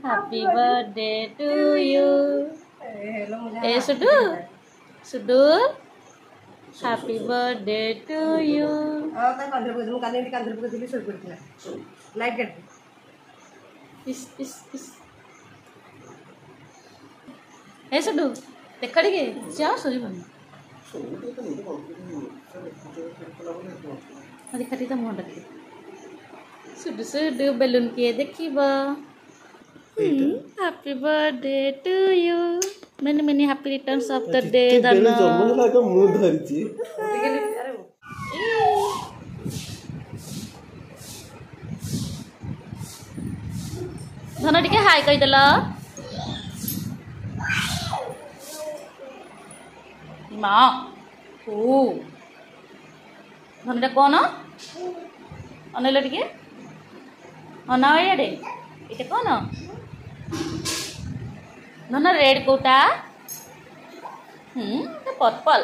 Happy birthday to you. Sudu. Sudu. Happy birthday to you. Sudu. देखा टे जाओ सोई बन देखा टी मुँह टे सुडु सुडु बेलून किए देखिबा happy birthday to you many many happy returns of the day धन धन टिके हाय कहि देला माँ ओ धनटा कौन अनैल टे अना ये कौन धन रेड कोटा पर्पल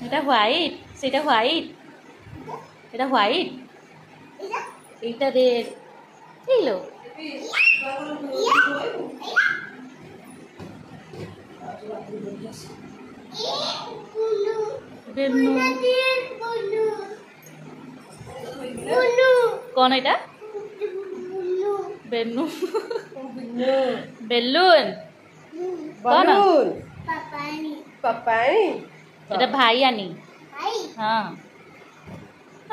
এটা হোয়াইট সেটা হোয়াইট এটা হোয়াইট এইটা রেড এই লো बेन्नू कौन है बेन्नू बेलून कौन এটা ভাই আনি हाँ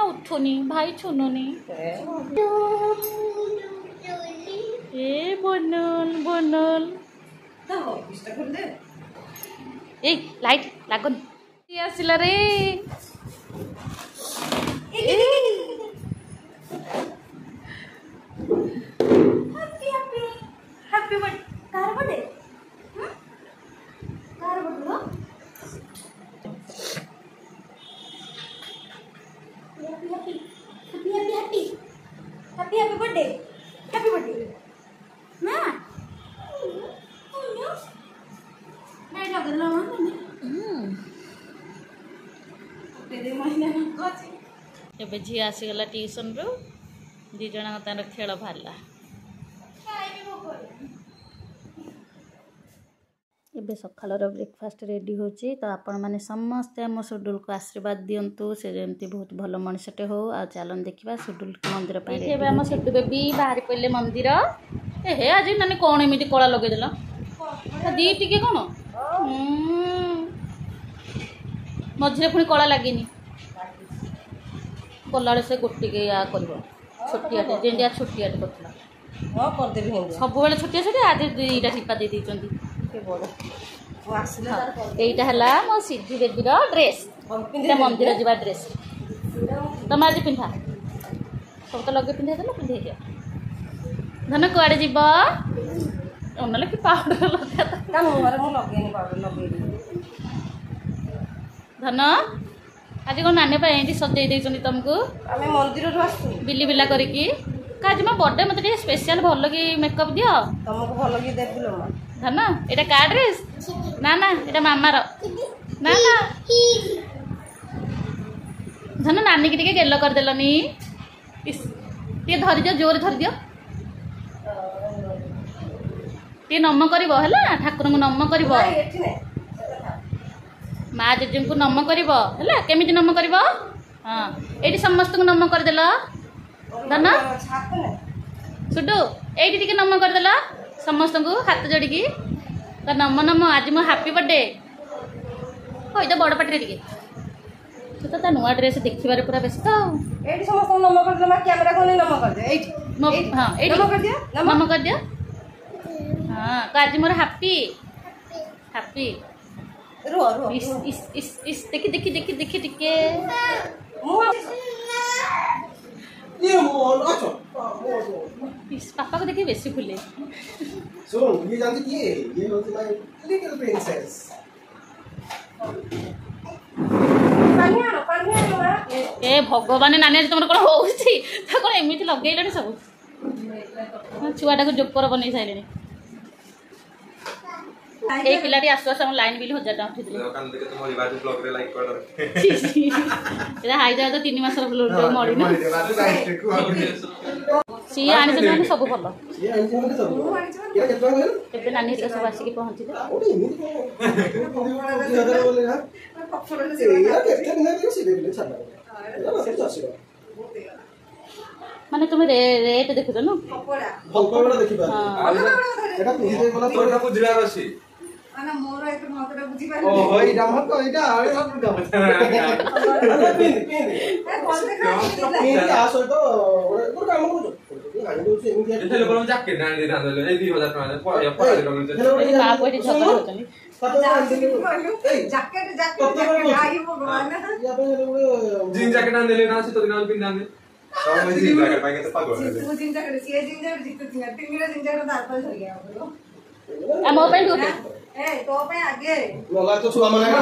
উঠোনি ভাই ছুনুনি এ বনল বনল ए लाइट लागन आसिला रे happy happy happy birthday car birthday car birthday happy happy happy happy happy happy happy birthday happy birthday ना ଏବେ ଝିଅ ଆସିଗଲା ଟ୍ୟୁସନ୍ରୁ ଦୁଇ ଜଣଙ୍କ ତାର ଖେଳ ବାହାରିଲା ଏବେ ସକାଳର ବ୍ରେକଫାଷ୍ଟ ରେଡ଼ି ହେଉଛି ତ ଆପଣମାନେ ସମସ୍ତେ ଆମ ସୁଡୁଲକୁ ଆଶୀର୍ବାଦ ଦିଅନ୍ତୁ ସେ ଯେମିତି ବହୁତ ଭଲ ମଣିଷଟେ ହଉ ଆଉ ଚାଲନ୍ତୁ ଦେଖିବା ସୁଡୁଲ ମନ୍ଦିର ପାଇଁ ଏବେ ଆମ ସୁଡୁ ବେବି ବାହାରି ପଡ଼ିଲେ ମନ୍ଦିର ହେ ଆଜି ମାନେ କ'ଣ ଏମିତି କଳା ଲଗେଇଦେଲ ଦି ଟିକେ କ'ଣ मझे पुणी कला लगे कला से गोटे या कर छोटिया जेंडिया छोटिया करता सब छोटिया छोटिया आज दुईटा टिपा दे यहीटा मो सिद्धि बेबीर ड्रेस मंदिर जा ड्रेस तुम आज पिंधा सब तो लगे पिंधे देल पिंधे दिया धन कुआड़े जीव ना कि पाउडर लगा धन आज कौन नानी ये सजे तुमको मंदिर बिली बिला करके आज मो बर्थडे मत स्पेशल भल कि मेकअप दियो तुमको भल कि देबुलो धन एटा का ड्रेस ना ना एटा मामार ना ना धन नानी की गेल कर देलनी टे धरी दियो जोर धरी दियो टे नम करिवो हला ठाकुर को नम करिवो माँ जेजे को नम कर केमी नम कर हाँ ये समस्त को नम करदेल धन सुडू ये नम करदेल समस्त को हाथ जोड़ी तो नम नम आज मो हैप्पी बर्थडे हो तो बड़ पाटे टे तू तो नुआ ड्रेस देखिबार पूरा व्यस्त समस्त नम कर कैमेरा को नम कर हाँ नम कर दिया हाँ आज मोर हैप्पी हैप्पी इस देखी देखी देखी देखी टिके पापा को देखिए बेसी फुले सुन ये जानती ये होती माय लिटिल प्रिंसेस ए भगवान नानी आज तुम कौन होउछि त कोन एमिति लगेइलनी सब छुआटा को जोकर बनै साइलेनी ए पिलाटी आसु आसु हम लाइन बिल 1000 टका उठिले कान देखे तुम रिवाज ब्लॉग रे लाइक कर एदा हाइदा तो 3 मास ब्लॉग मडी ना सी आनी तो माने सब भलो सी आनी तो सब के केतना कहल केबे नानी के सब आसी के पहुंचिले ओडी बोले ना या केते नहीं देखो सी देखले छाला माने तुम रेट देखुछ न कपड़ा देखिबा एटा पिहि दे बोला तोरा बुझिबार अछि ana मोर एक मतरा बुझी पारे ओ होई राम तो एटा आळे सब काम पिन आसो तो ओर काम करू आनी दो से एमिया एते लोक जाके ना दे दादले ए 2000 टका पढा करू का पडी झगड़ा होतनी जैकेट जैकेट आई भगवान या पे जीन जैकेट आन देले ना से तो दिनाल पिन दान दे तो जीन जैकेट पाएंगे तो पागल है वो जिन जैकेट सी जिन जैकेट जितने तीन मेरा जिन जैकेट दाल पर हो गया बोलो आ मोबाइल को ए तो पे आगे लला तो छुआ माने का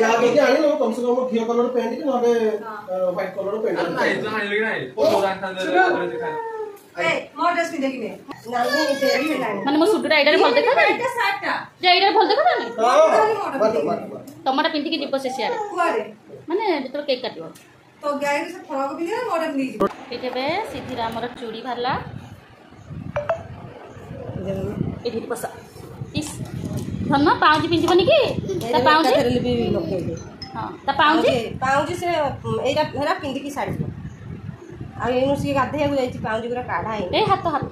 या तो के आनी लो कम से कम घिया कलर पेंट कि नबे व्हाइट कलर पेंट नहीं तो हाई लगे नहीं ओ रान खान दे दिखा ए मोर ड्रेस पिन देखिने नानी तेरी लाइन माने मो सुटुरा आइडा भल देखा एटा साटा जे आइडा भल देखा ना हां टमाटा पिंती के जीव से सियारे कुआरे माने जतो केक काटियो तो गाय से फ्रॉक पिन मोर पिन एठेबे सीधी रामर चूड़ी भरला एठी पसा इस धन्ना पाउजी पिंजीबनी की ता पाउजी फेरली भी लगे हां ता पाउजी पाउजी से एटा हेरा पिन की साड़ी आ एनु सी गाधे को जाई पाउजी पूरा काढा है ए हाथ हाथ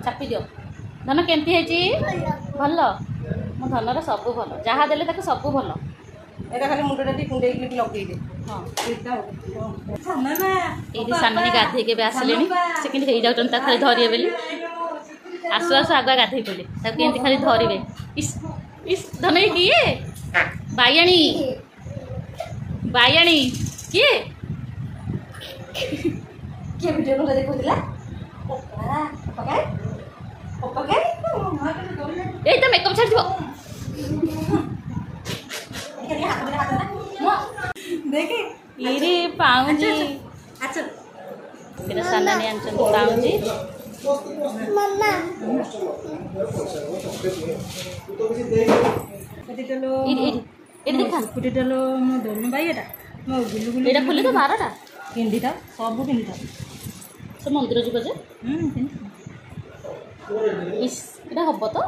चापी दियो धन केमती हेची भलो मो धनर सब भलो जहा देले ताके सब भलो एटा खाली मुंडटा टी कुंडे की लगे दे हां एटा मामा एदी साननी गाधे के बे आसलेनी सेकंड हेई जाउतन ता खाली धरिए बेली आसु आसु आगा गाधे पले ता केमती खाली धरिबे इस धन किए बायणी बायणी किए के वीडियो को देखो दिला ओपा ओपा ए त मेकअप छाड़ दिबो देखे इरे पाउजी अच्छा तेरा साननी आंचन पाउजी मम्मा तो किसी देख कटिटलो इरे इरे देखा कटिटलो मो दोनो बाईटा मो गुलु गुलु एटा खुले तो 12टा पिंडिता सब पिंडिता से मंदिर जीव जे इस एटा हबो तो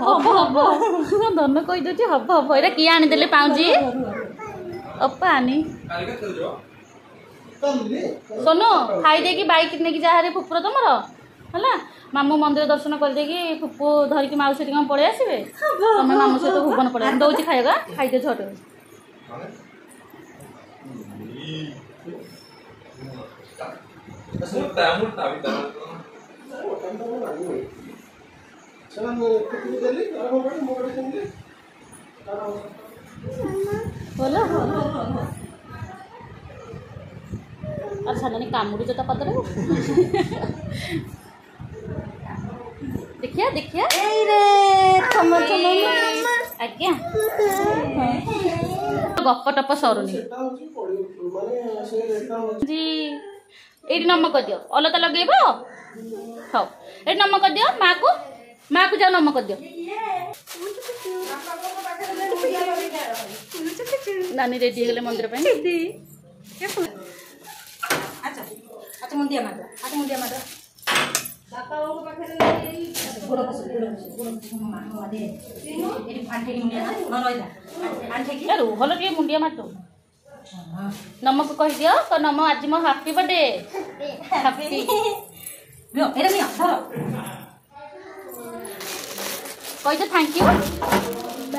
हबो हबो धन कहि दो हबो हबो एटा की आनी देले पाउजी अप्पा आनी सोनो खाई देकी बाइक नेकी जा रे फुपुर तमरो हला मामू मंदिर दर्शन कर देकी फुपु धरिकी माउसी टिका पळे आसीबे तमे मामू सहित भुवन पळे दउची खाएगा खाई दे झट मुर्ता मुर्ता भी चला मैं कुछ देली और हम बड़े मोड़ देंगे बोलो और साननी कामुड़ी जता पदरे देखिया देखिया ए रे थमर थमर आज्ञा गप टप सरुनी सेटा होची पड़ी माने से रेटा होची जी एडी नमक कर दियो अलता लगेबो हां एडी नमक कर दियो मां को जाओ नमक कर दियो नानी रेडी हो गले मंदिर पे अच्छा अच्छा मुंडिया मार अच्छा मुंडिया मार बापा को पाखरे गोड़ बस मामा दे एडी आंटे की मुंडिया न रहिला आंटे की यार हलो के मुंडिया मार दो नमक कह दियो तो नम आज मो हैप्पी बर्थडे हैप्पी लो एरा मिया धरो कह दे थैंक यू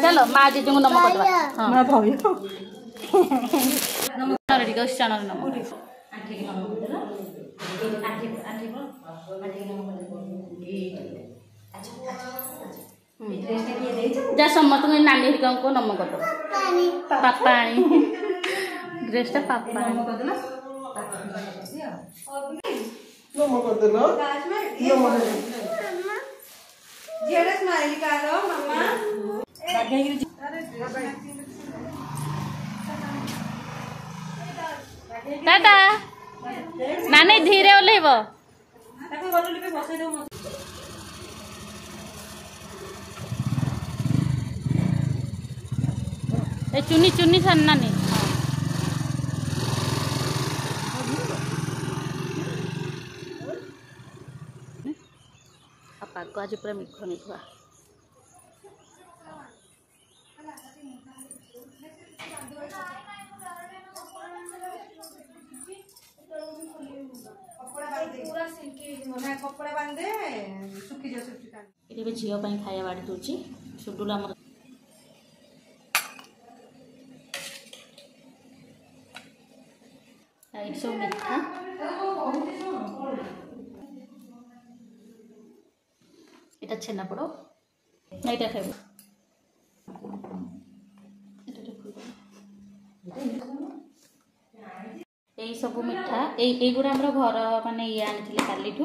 चलो मां जीजू को नमक कर दवा हां मां भाई नमक रेडी कर चैनल नमक आंटे की नमक दे ना आंटे को आंटे की नमक दे अच्छा अच्छा ड्रेस के लिए दे जा समत को नानी हरिका को नमक कर दो पापा आनी ड्रेस ता पापा नमक कर देना नमक कर देना नमक जेड़ा स्माइल करो मम्मा टाटा नानी धीरे ओलेबो ताको गलु लिपे बसै दो ए चुनी चुनी सान्नानी पाग आज पूरा मेघ मेघुआ ये झील खाया बाड़ी दूची सुडुल आम सब मिठा এটা ଛେନାପୋଡ଼ ଏଇଟା ଖାଇବ ଏଇ ସବୁ ମିଠା ଏଇଗୁଡ଼ା ଆମର ଘର ମାନେ ଇଏ ଆଣିଥିଲେ କାଲିଠୁ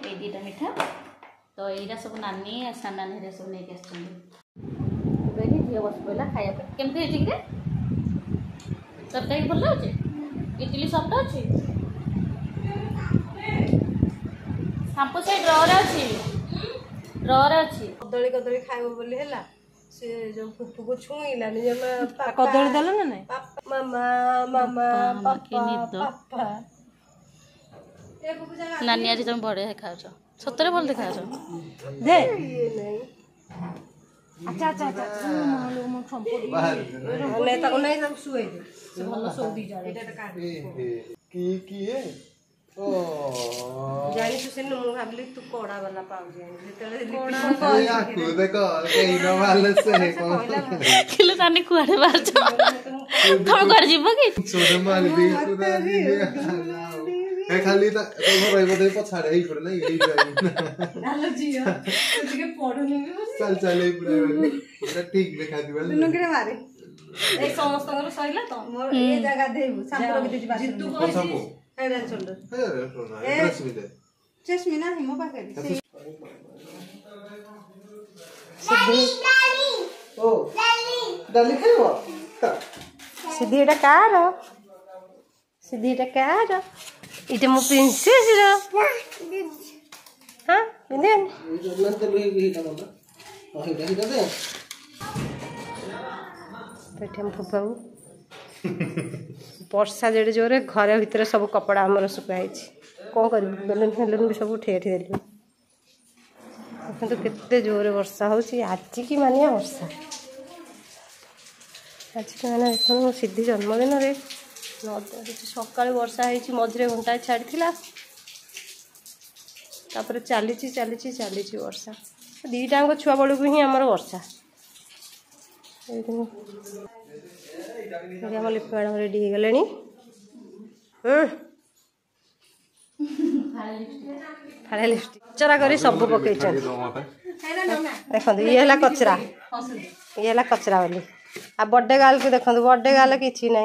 ଏଇ ଦୁଇଟା ମିଠା ତ ଏଇଟା ସବୁ ନାନୀ ସାନ ନାନୀ ହେରିକା ସବୁ ନେଇକି ଆସିଛନ୍ତି ଏବେ ଝିଅ ବସି ପଡ଼ିଲା ଖାଇବା ପାଇଁ କେମିତି ହେଇଛି କିରେ ତରକାରୀ ଭଲ ଲାଗୁଛି ଇଟିଲି ସଫ୍ଟ ଅଛି ସାମ୍ପୁ ସେଇ ଡ୍ରରେ ଅଛି कदली कदली खाइब बोली हैला से जो फुफु को छुईलानी जमा कदली दल ना नहीं मामा मामा पापा पापा ए फुफु जगह नानी आज तुम बड़े खाओ सतरे भल देखा दे ये नहीं अच्छा अच्छा अच्छा मालो मो संपत्ति ने तक नहीं सब सुई दे से भलो सो दी जा एटा का की है ओ जानी तू सेन मु भाबली तू कोड़ा वाला पाउ जानी जेतले कोड़ा या को देखो केइनो वाला से कोन किलो तानी कुआडे बारछ तुम कर जीव कि सोदे माल भी कुदा दी ए खाली त तो रहिबो दे पछाडे ही पड़े नै यही जाई नालो जियो तुके पढुनी चल चल ए पूरा ठीक लेखा दिबा दुनु करे मारे ए समस्त कर सइला त मोर ए जगह देबु साम्पुर के दिजी बात तू साम्पू हेड शोल्डर ए सोना ड्रेस भी दे चश्मिना हिमो पाकरी ओ डाली खाइबो सिद्धि एटा कार इटे मो प्रिंसेस रो हां बिंदे जलन तो लई गई का बोला ओही दे बैठे हम फुफाऊ वर्षा जेड़े जोरे घर भीतर सब कपड़ा आमर सुखाई कौन कर बेलून फेलून भी सब ठे ठे देलु तो केते जोरे वर्षा होची आज की मानिया वर्षा आज की माने देखो मो सिद्धि जन्मदिन रे सकाळ वर्षा होईची मझरे घंटा छाड़ीला तापर चली वर्षा दीटांग छुआ बड़ू ही आमर वर्षा आम लिपि मैडम रेडी हो गले फाड़े लिपस्टिक कचरा कर सब पकई देखो ये कचरा बोली आ बर्थडे गर्ल को देखो बर्थडे गर्ल कि ना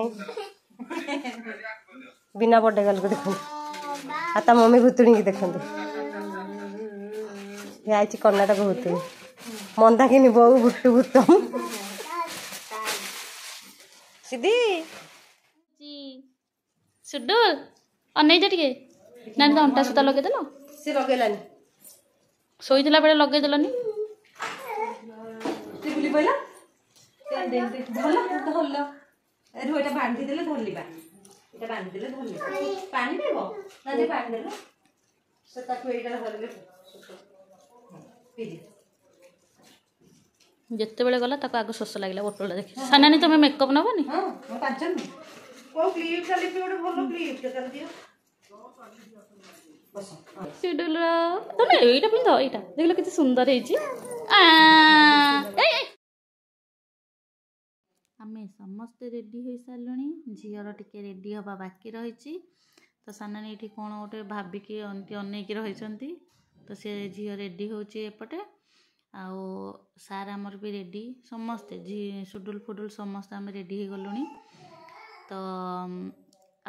बिना बर्थडे गर्ल को देखो आ मम्मी भूतुणी की देखो ये आई कर्णाटक भूतुणी मंदाकिनी बो भुटु भूतम सिद्धि सुडू अनै जा टिके नानी तो अंटा सूता लगे देल से लगेलानी शोला बेले लगे देलनी बुली पड़ा धल धल एठू एटा बांधी देले धरलिबा एटा बांधी देले धरलिबा पानी देबो ना दे पानी देले से ताकू एटा धरले पीजी जिते बेले गला ताको आगो शोष लगे बोटल देखी सानानी तुम मेकअप नबनी हां हम पांचन को क्लिप खाली पे ओडे भलो क्लिप के कर दियो बस सुडुल तने एटा पिंध एटा देखलो किते सुंदर हेची आमे समस्त रेडी हो सारे झीर टिके रेडी हवा बाकी रही तो सानानी ये कौन गोटे भाविकी अनेक रही तो सी झील रेडी होपटे आउ सार आमर भी रेडी समस्ते सुडुल फुडुल समस्त आम रेडी हो गलुणी तो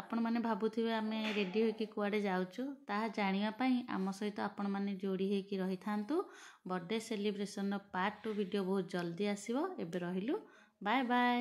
आपण मैंने भावुवे आम रेडी होकि कुआडे जाऊँ ताहा जानापी आम सहित आपण मैंने जोड़ी होकि रही था बर्थडे सेलिब्रेशन पार्ट 2 वीडियो बहुत जल्दी आसो एबे रहिलु बाय बाय।